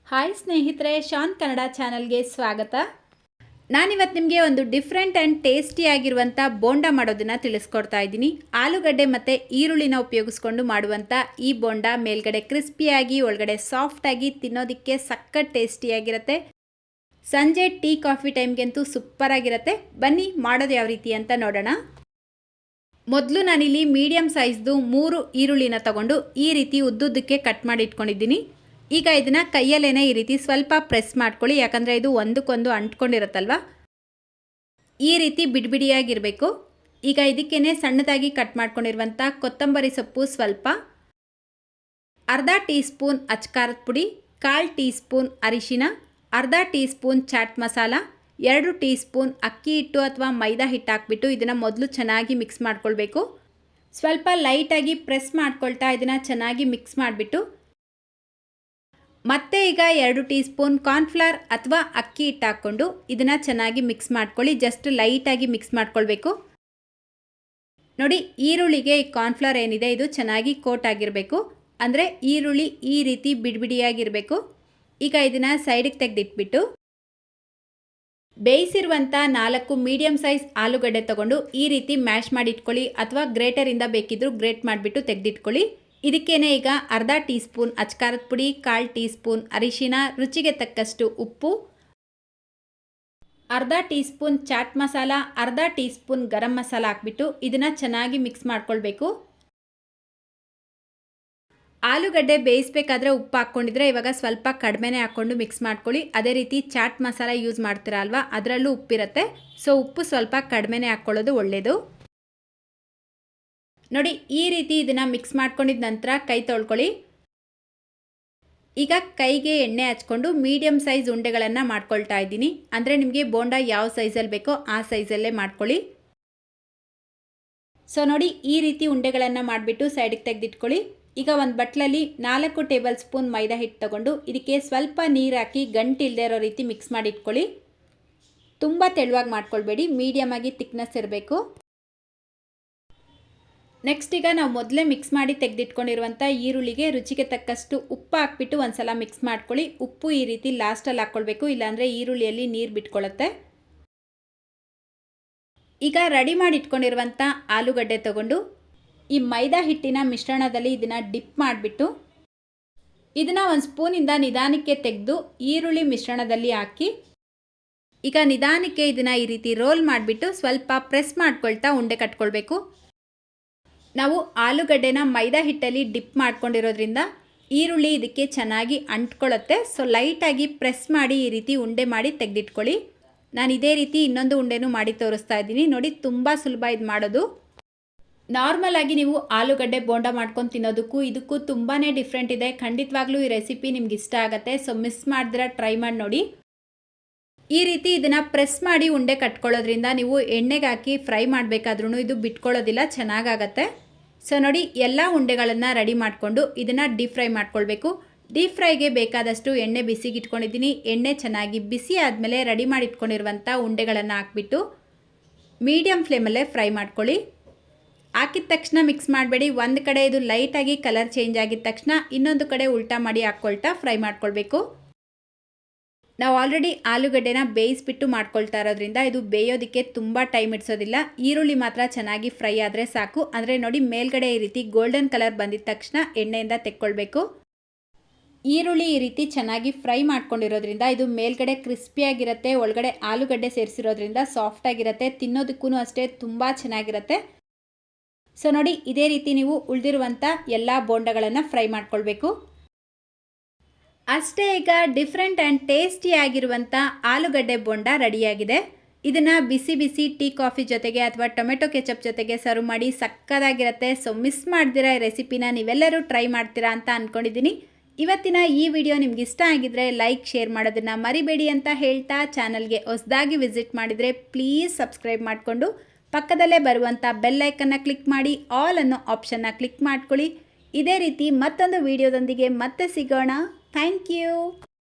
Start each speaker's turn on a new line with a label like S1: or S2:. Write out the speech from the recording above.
S1: Hi ಸ್ನೇಹಿತರೆ, ಶಾನ್ ಕನ್ನಡ ಚಾನಲ್ಗೆ ಸ್ವಾಗತ. ನಾನಿವತ್ತು ನಿಮಗೆ ಒಂದು ಡಿಫ್ರೆಂಟ್ ಆ್ಯಂಡ್ ಟೇಸ್ಟಿಯಾಗಿರುವಂಥ ಬೋಂಡ ಮಾಡೋದನ್ನು ತಿಳಿಸ್ಕೊಡ್ತಾ ಇದ್ದೀನಿ. ಆಲೂಗಡ್ಡೆ ಮತ್ತು ಈರುಳ್ಳಿನ ಉಪಯೋಗಿಸ್ಕೊಂಡು ಮಾಡುವಂಥ ಈ ಬೋಂಡ ಮೇಲ್ಗಡೆ ಕ್ರಿಸ್ಪಿಯಾಗಿ ಒಳಗಡೆ ಸಾಫ್ಟಾಗಿ ತಿನ್ನೋದಕ್ಕೆ ಸಖತ್ ಟೇಸ್ಟಿಯಾಗಿರುತ್ತೆ. ಸಂಜೆ ಟೀ ಕಾಫಿ ಟೈಮ್ಗಂತೂ ಸೂಪರಾಗಿರುತ್ತೆ. ಬನ್ನಿ ಮಾಡೋದು ಯಾವ ರೀತಿ ಅಂತ ನೋಡೋಣ. ಮೊದಲು ನಾನಿಲ್ಲಿ ಮೀಡಿಯಮ್ ಸೈಜ್ದು 3 ಈರುಳ್ಳಿನ ತಗೊಂಡು ಈ ರೀತಿ ಉದ್ದುದ್ದಕ್ಕೆ ಕಟ್ ಮಾಡಿ ಇಟ್ಕೊಂಡಿದ್ದೀನಿ. ಈಗ ಇದನ್ನು ಕೈಯಲ್ಲೇ ಈ ರೀತಿ ಸ್ವಲ್ಪ ಪ್ರೆಸ್ ಮಾಡ್ಕೊಳ್ಳಿ, ಯಾಕಂದರೆ ಇದು ಒಂದಕ್ಕೊಂದು ಅಂಟ್ಕೊಂಡಿರುತ್ತಲ್ವ. ಈ ರೀತಿ ಬಿಡಿಬಿಡಿಯಾಗಿರಬೇಕು. ಈಗ ಇದಕ್ಕೇ ಸಣ್ಣದಾಗಿ ಕಟ್ ಮಾಡ್ಕೊಂಡಿರುವಂಥ ಕೊತ್ತಂಬರಿ ಸೊಪ್ಪು ಸ್ವಲ್ಪ, ಅರ್ಧ ಟೀ ಸ್ಪೂನ್ ಅಚ್ಕಾರದ ಪುಡಿ, 1/4 ಟೀ ಸ್ಪೂನ್ ಅರಿಶಿನ, ಅರ್ಧ tea spoon chaat masala, 2 tea spoon ಅಕ್ಕಿ ಹಿಟ್ಟು ಅಥವಾ ಮೈದಾ ಹಿಟ್ಟು ಹಾಕ್ಬಿಟ್ಟು ಇದನ್ನು ಮೊದಲು ಚೆನ್ನಾಗಿ ಮಿಕ್ಸ್ ಮಾಡ್ಕೊಳ್ಬೇಕು. ಸ್ವಲ್ಪ ಲೈಟಾಗಿ ಪ್ರೆಸ್ ಮಾಡ್ಕೊಳ್ತಾ ಇದನ್ನು ಚೆನ್ನಾಗಿ ಮಿಕ್ಸ್ ಮಾಡಿಬಿಟ್ಟು ಮತ್ತೆ ಈಗ 2 ಟೀ ಸ್ಪೂನ್ ಕಾರ್ನ್ಫ್ಲವರ್ ಅಥವಾ ಅಕ್ಕಿ ಹಿಟ್ಟು ಹಾಕ್ಕೊಂಡು ಇದನ್ನು ಚೆನ್ನಾಗಿ ಮಿಕ್ಸ್ ಮಾಡ್ಕೊಳ್ಳಿ. ಜಸ್ಟ್ ಲೈಟಾಗಿ ಮಿಕ್ಸ್ ಮಾಡ್ಕೊಳ್ಬೇಕು. ನೋಡಿ, ಈರುಳ್ಳಿಗೆ ಈ ಕಾರ್ನ್ಫ್ಲವರ್ ಏನಿದೆ ಇದು ಚೆನ್ನಾಗಿ ಕೋಟ್ ಆಗಿರಬೇಕು. ಅಂದರೆ ಈರುಳ್ಳಿ ಈ ರೀತಿ ಬಿಡಿಬಿಡಿಯಾಗಿರಬೇಕು. ಈಗ ಇದನ್ನು ಸೈಡಿಗೆ ತೆಗೆದಿಟ್ಬಿಟ್ಟು ಬೇಯಿಸಿರುವಂಥ 4 ಮೀಡಿಯಮ್ ಸೈಜ್ ಆಲೂಗಡ್ಡೆ ತೊಗೊಂಡು ಈ ರೀತಿ ಮ್ಯಾಶ್ ಮಾಡಿ ಇಟ್ಕೊಳ್ಳಿ, ಅಥವಾ ಗ್ರೇಟರಿಂದ ಬೇಕಿದ್ದರೂ ಗ್ರೇಟ್ ಮಾಡಿಬಿಟ್ಟು ತೆಗೆದಿಟ್ಕೊಳ್ಳಿ. ಇದಕ್ಕೇನೆ ಈಗ ಅರ್ಧ ಟೀ ಸ್ಪೂನ್ ಅಚ್ಕಾರದ ಪುಡಿ, 1/4 ಟೀ ಸ್ಪೂನ್ ಅರಿಶಿನ, ರುಚಿಗೆ ತಕ್ಕಷ್ಟು ಉಪ್ಪು, ಅರ್ಧ ಟೀ ಸ್ಪೂನ್ ಚಾಟ್ ಮಸಾಲ, ಅರ್ಧ ಟೀ ಸ್ಪೂನ್ ಗರಂ ಮಸಾಲ ಹಾಕ್ಬಿಟ್ಟು ಇದನ್ನು ಚೆನ್ನಾಗಿ ಮಿಕ್ಸ್ ಮಾಡ್ಕೊಳ್ಬೇಕು. ಆಲೂಗಡ್ಡೆ ಬೇಯಿಸಬೇಕಾದ್ರೆ ಉಪ್ಪು ಹಾಕ್ಕೊಂಡಿದ್ರೆ ಇವಾಗ ಸ್ವಲ್ಪ ಕಡಿಮೆನೇ ಹಾಕ್ಕೊಂಡು ಮಿಕ್ಸ್ ಮಾಡ್ಕೊಳ್ಳಿ. ಅದೇ ರೀತಿ ಚಾಟ್ ಮಸಾಲ ಯೂಸ್ ಮಾಡ್ತೀರಾ ಅಲ್ವಾ, ಅದರಲ್ಲೂ ಉಪ್ಪಿರುತ್ತೆ. ಸೊ ಉಪ್ಪು ಸ್ವಲ್ಪ ಕಡಿಮೆನೇ ಹಾಕ್ಕೊಳ್ಳೋದು ಒಳ್ಳೆಯದು. ನೋಡಿ, ಈ ರೀತಿ ಇದನ್ನು ಮಿಕ್ಸ್ ಮಾಡ್ಕೊಂಡಿದ ನಂತರ ಕೈ ತೊಳ್ಕೊಳ್ಳಿ. ಈಗ ಕೈಗೆ ಎಣ್ಣೆ ಹಚ್ಕೊಂಡು ಮೀಡಿಯಮ್ ಸೈಜ್ ಉಂಡೆಗಳನ್ನು ಮಾಡ್ಕೊಳ್ತಾ ಇದ್ದೀನಿ. ಅಂದರೆ ನಿಮಗೆ ಬೋಂಡ ಯಾವ ಸೈಜಲ್ಲಿ ಬೇಕೋ ಆ ಸೈಜಲ್ಲೇ ಮಾಡ್ಕೊಳ್ಳಿ. ಸೊ ನೋಡಿ, ಈ ರೀತಿ ಉಂಡೆಗಳನ್ನು ಮಾಡಿಬಿಟ್ಟು ಸೈಡಿಗೆ ತೆಗೆದಿಟ್ಕೊಳ್ಳಿ. ಈಗ ಒಂದು ಬಟ್ಲಲ್ಲಿ 4 ಟೇಬಲ್ ಸ್ಪೂನ್ ಮೈದಾ ಹಿಟ್ಟು ತಗೊಂಡು ಇದಕ್ಕೆ ಸ್ವಲ್ಪ ನೀರು ಹಾಕಿ ಗಂಟಿಲ್ಲದೆ ಇರೋ ರೀತಿ ಮಿಕ್ಸ್ ಮಾಡಿ ಇಟ್ಕೊಳ್ಳಿ. ತುಂಬ ತೆಳುವಾಗಿ ಮಾಡ್ಕೊಳ್ಬೇಡಿ, ಮೀಡಿಯಮ್ ಆಗಿ ಥಿಕ್ನೆಸ್ ಇರಬೇಕು. ನೆಕ್ಸ್ಟ್ ಈಗ ನಾವು ಮೊದಲೇ ಮಿಕ್ಸ್ ಮಾಡಿ ತೆಗೆದಿಟ್ಕೊಂಡಿರುವಂಥ ಈರುಳ್ಳಿಗೆ ರುಚಿಗೆ ತಕ್ಕಷ್ಟು ಉಪ್ಪು ಹಾಕ್ಬಿಟ್ಟು ಒಂದ್ಸಲ ಮಿಕ್ಸ್ ಮಾಡ್ಕೊಳ್ಳಿ. ಉಪ್ಪು ಈ ರೀತಿ ಲಾಸ್ಟಲ್ಲಿ ಹಾಕ್ಕೊಳ್ಬೇಕು, ಇಲ್ಲಾಂದರೆ ಈರುಳ್ಳಿಯಲ್ಲಿ ನೀರು ಬಿಟ್ಕೊಳ್ಳುತ್ತೆ. ಈಗ ರೆಡಿ ಮಾಡಿ ಇಟ್ಕೊಂಡಿರುವಂಥ ಆಲೂಗಡ್ಡೆ ತಗೊಂಡು ಈ ಮೈದಾ ಹಿಟ್ಟಿನ ಮಿಶ್ರಣದಲ್ಲಿ ಇದನ್ನು ಡಿಪ್ ಮಾಡಿಬಿಟ್ಟು ಇದನ್ನು ಒಂದು ಸ್ಪೂನಿಂದ ನಿಧಾನಕ್ಕೆ ತೆಗೆದು ಈರುಳ್ಳಿ ಮಿಶ್ರಣದಲ್ಲಿ ಹಾಕಿ ಈಗ ನಿಧಾನಕ್ಕೆ ಇದನ್ನು ಈ ರೀತಿ ರೋಲ್ ಮಾಡಿಬಿಟ್ಟು ಸ್ವಲ್ಪ ಪ್ರೆಸ್ ಮಾಡ್ಕೊಳ್ತಾ ಉಂಡೆ ಕಟ್ಕೊಳ್ಬೇಕು. ನಾವು ಆಲೂಗಡ್ಡೆನ ಮೈದಾ ಹಿಟ್ಟಲ್ಲಿ ಡಿಪ್ ಮಾಡ್ಕೊಂಡಿರೋದ್ರಿಂದ ಈರುಳ್ಳಿ ಇದಕ್ಕೆ ಚೆನ್ನಾಗಿ ಅಂಟ್ಕೊಳ್ಳುತ್ತೆ. ಸೊ ಲೈಟಾಗಿ ಪ್ರೆಸ್ ಮಾಡಿ ಈ ರೀತಿ ಉಂಡೆ ಮಾಡಿ ತೆಗೆದಿಟ್ಕೊಳ್ಳಿ. ನಾನು ಇದೇ ರೀತಿ ಇನ್ನೊಂದು ಉಂಡೆನೂ ಮಾಡಿ ತೋರಿಸ್ತಾ ಇದ್ದೀನಿ. ನೋಡಿ, ತುಂಬ ಸುಲಭ ಇದು ಮಾಡೋದು. ನಾರ್ಮಲ್ ಆಗಿ ನೀವು ಆಲೂಗಡ್ಡೆ ಬೋಂಡ ಮಾಡ್ಕೊಂಡು ತಿನ್ನೋದಕ್ಕೂ ಇದಕ್ಕೂ ತುಂಬಾ ಡಿಫ್ರೆಂಟ್ ಇದೆ. ಖಂಡಿತವಾಗ್ಲೂ ಈ ರೆಸಿಪಿ ನಿಮ್ಗೆ ಇಷ್ಟ ಆಗುತ್ತೆ. ಸೊ ಮಿಸ್ ಮಾಡಿದ್ರೆ ಟ್ರೈ ಮಾಡಿ ನೋಡಿ. ಈ ರೀತಿ ಇದನ್ನು ಪ್ರೆಸ್ ಮಾಡಿ ಉಂಡೆ ಕಟ್ಕೊಳ್ಳೋದ್ರಿಂದ ನೀವು ಎಣ್ಣೆಗೆ ಹಾಕಿ ಫ್ರೈ ಮಾಡಬೇಕಾದ್ರೂ ಇದು ಬಿಟ್ಕೊಳ್ಳೋದಿಲ್ಲ, ಚೆನ್ನಾಗಾಗತ್ತೆ. ಸೊ ನೋಡಿ, ಎಲ್ಲ ಉಂಡೆಗಳನ್ನು ರೆಡಿ ಮಾಡಿಕೊಂಡು ಇದನ್ನು ಡೀಪ್ ಫ್ರೈ ಮಾಡ್ಕೊಳ್ಬೇಕು. ಡೀಪ್ ಫ್ರೈಗೆ ಬೇಕಾದಷ್ಟು ಎಣ್ಣೆ ಬಿಸಿಗೆ ಇಟ್ಕೊಂಡಿದ್ದೀನಿ. ಎಣ್ಣೆ ಚೆನ್ನಾಗಿ ಬಿಸಿ ಆದಮೇಲೆ ರೆಡಿ ಮಾಡಿ ಇಟ್ಕೊಂಡಿರುವಂಥ ಉಂಡೆಗಳನ್ನು ಹಾಕ್ಬಿಟ್ಟು ಮೀಡಿಯಮ್ ಫ್ಲೇಮಲ್ಲೇ ಫ್ರೈ ಮಾಡ್ಕೊಳ್ಳಿ. ಹಾಕಿದ ತಕ್ಷಣ ಮಿಕ್ಸ್ ಮಾಡಬೇಡಿ. ಒಂದು ಕಡೆ ಇದು ಲೈಟಾಗಿ ಕಲರ್ ಚೇಂಜ್ ಆಗಿದ ತಕ್ಷಣ ಇನ್ನೊಂದು ಕಡೆ ಉಲ್ಟಾ ಮಾಡಿ ಹಾಕ್ಕೊಳ್ತಾ ಫ್ರೈ ಮಾಡ್ಕೊಳ್ಬೇಕು. ನಾವು ಆಲ್ರೆಡಿ ಆಲೂಗಡ್ಡೆನ ಬೇಯಿಸ್ಬಿಟ್ಟು ಮಾಡ್ಕೊಳ್ತಾ ಇರೋದ್ರಿಂದ ಇದು ಬೇಯೋದಕ್ಕೆ ತುಂಬ ಟೈಮ್ ಇಡ್ಸೋದಿಲ್ಲ. ಈರುಳ್ಳಿ ಮಾತ್ರ ಚೆನ್ನಾಗಿ ಫ್ರೈ ಆದರೆ ಸಾಕು. ಅಂದರೆ ನೋಡಿ, ಮೇಲ್ಗಡೆ ಈ ರೀತಿ ಗೋಲ್ಡನ್ ಕಲರ್ ಬಂದಿದ ತಕ್ಷಣ ಎಣ್ಣೆಯಿಂದ ತೆಕ್ಕೊಳ್ಬೇಕು. ಈರುಳ್ಳಿ ಈ ರೀತಿ ಚೆನ್ನಾಗಿ ಫ್ರೈ ಮಾಡ್ಕೊಂಡಿರೋದ್ರಿಂದ ಇದು ಮೇಲ್ಗಡೆ ಕ್ರಿಸ್ಪಿಯಾಗಿರುತ್ತೆ, ಒಳಗಡೆ ಆಲೂಗಡ್ಡೆ ಸೇರಿಸಿರೋದ್ರಿಂದ ಸಾಫ್ಟಾಗಿರುತ್ತೆ. ತಿನ್ನೋದಕ್ಕೂ ಅಷ್ಟೇ ತುಂಬ ಚೆನ್ನಾಗಿರುತ್ತೆ. ಸೊ ನೋಡಿ, ಇದೇ ರೀತಿ ನೀವು ಉಳಿದಿರುವಂಥ ಎಲ್ಲ ಬೋಂಡಗಳನ್ನು ಫ್ರೈ ಮಾಡ್ಕೊಳ್ಬೇಕು. ಅಷ್ಟೇ, ಈಗ ಡಿಫ್ರೆಂಟ್ ಆ್ಯಂಡ್ ಟೇಸ್ಟಿ ಆಗಿರುವಂಥ ಆಲೂಗಡ್ಡೆ ಬೋಂಡ ರೆಡಿಯಾಗಿದೆ. ಇದನ್ನು ಬಿಸಿ ಬಿಸಿ ಟೀ ಕಾಫಿ ಜೊತೆಗೆ ಅಥವಾ ಟೊಮೆಟೊ ಕೆಚಪ್ ಜೊತೆಗೆ ಸರ್ವ್ ಮಾಡಿ ಸಕ್ಕತ್ತಾಗಿರುತ್ತೆ. ಸೊ ಮಿಸ್ ಮಾಡ್ದಿರಾ ಈ ರೆಸಿಪಿನ ನೀವೆಲ್ಲರೂ ಟ್ರೈ ಮಾಡ್ತೀರಾ ಅಂತ ಅಂದ್ಕೊಂಡಿದ್ದೀನಿ. ಇವತ್ತಿನ ಈ ವಿಡಿಯೋ ನಿಮ್ಗೆ ಇಷ್ಟ ಆಗಿದ್ರೆ ಲೈಕ್, ಶೇರ್ ಮಾಡೋದನ್ನು ಮರಿಬೇಡಿ ಅಂತ ಹೇಳ್ತಾ, ಚಾನಲ್ಗೆ ಹೊಸದಾಗಿ ವಿಸಿಟ್ ಮಾಡಿದರೆ ಪ್ಲೀಸ್ ಸಬ್ಸ್ಕ್ರೈಬ್ ಮಾಡಿಕೊಂಡು ಪಕ್ಕದಲ್ಲೇ ಬರುವಂಥ ಬೆಲ್ ಐಕನ್ನ ಕ್ಲಿಕ್ ಮಾಡಿ ಆಲ್ ಅನ್ನೋ ಆಪ್ಷನ್ನ ಕ್ಲಿಕ್ ಮಾಡ್ಕೊಳ್ಳಿ. ಇದೇ ರೀತಿ ಮತ್ತೊಂದು ವಿಡಿಯೋದೊಂದಿಗೆ ಮತ್ತೆ ಸಿಗೋಣ. Thank you.